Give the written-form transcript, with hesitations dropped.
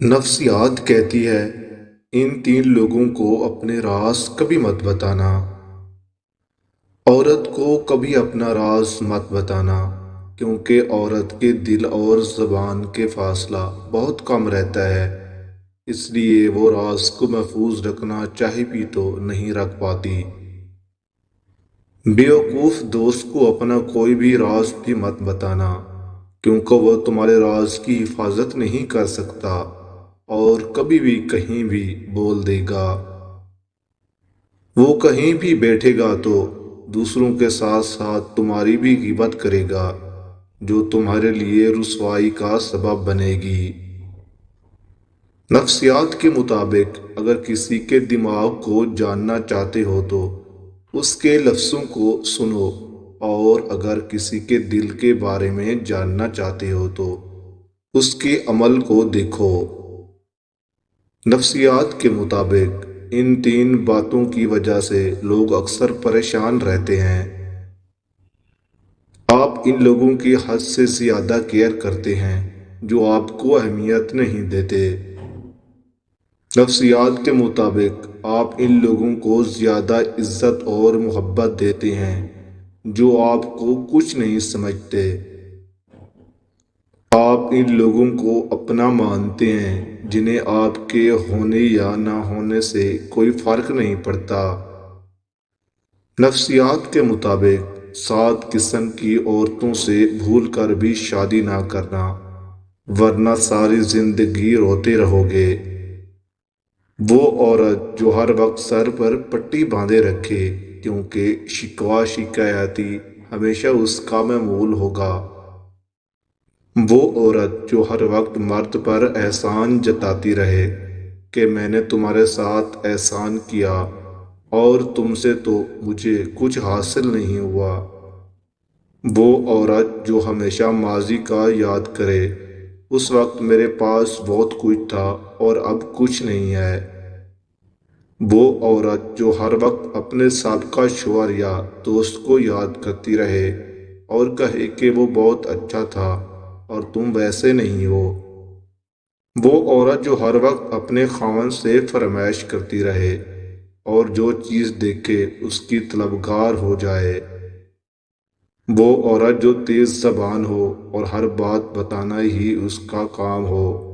نفسیات کہتی ہے ان تین لوگوں کو اپنے راز کبھی مت بتانا۔ عورت کو کبھی اپنا راز مت بتانا، کیونکہ عورت کے دل اور زبان کے فاصلہ بہت کم رہتا ہے، اس لیے وہ راز کو محفوظ رکھنا چاہے بھی تو نہیں رکھ پاتی۔ بیوقوف دوست کو اپنا کوئی بھی راز بھی مت بتانا، کیونکہ وہ تمہارے راز کی حفاظت نہیں کر سکتا اور کبھی بھی کہیں بھی بول دے گا۔ وہ کہیں بھی بیٹھے گا تو دوسروں کے ساتھ ساتھ تمہاری بھی غیبت کرے گا، جو تمہارے لیے رسوائی کا سبب بنے گی۔ نفسیات کے مطابق اگر کسی کے دماغ کو جاننا چاہتے ہو تو اس کے لفظوں کو سنو، اور اگر کسی کے دل کے بارے میں جاننا چاہتے ہو تو اس کے عمل کو دیکھو۔ نفسیات کے مطابق ان تین باتوں کی وجہ سے لوگ اکثر پریشان رہتے ہیں۔ آپ ان لوگوں کی حد سے زیادہ کیئر کرتے ہیں جو آپ کو اہمیت نہیں دیتے۔ نفسیات کے مطابق آپ ان لوگوں کو زیادہ عزت اور محبت دیتے ہیں جو آپ کو کچھ نہیں سمجھتے۔ آپ ان لوگوں کو اپنا مانتے ہیں جنہیں آپ کے ہونے یا نہ ہونے سے کوئی فرق نہیں پڑتا۔ نفسیات کے مطابق 7 قسم کی عورتوں سے بھول کر بھی شادی نہ کرنا، ورنہ ساری زندگی روتے رہو گے۔ وہ عورت جو ہر وقت سر پر پٹی باندھے رکھے، کیونکہ شکوہ شکایتی ہمیشہ اس کا معمول ہوگا۔ وہ عورت جو ہر وقت مرد پر احسان جتاتی رہے کہ میں نے تمہارے ساتھ احسان کیا اور تم سے تو مجھے کچھ حاصل نہیں ہوا۔ وہ عورت جو ہمیشہ ماضی کا یاد کرے، اس وقت میرے پاس بہت کچھ تھا اور اب کچھ نہیں ہے۔ وہ عورت جو ہر وقت اپنے سابقہ شوہر یا دوست کو یاد کرتی رہے اور کہے کہ وہ بہت اچھا تھا اور تم ویسے نہیں ہو۔ وہ عورت جو ہر وقت اپنے خاوند سے فرمائش کرتی رہے اور جو چیز دیکھے اس کی طلبگار ہو جائے۔ وہ عورت جو تیز زبان ہو اور ہر بات بتانا ہی اس کا کام ہو۔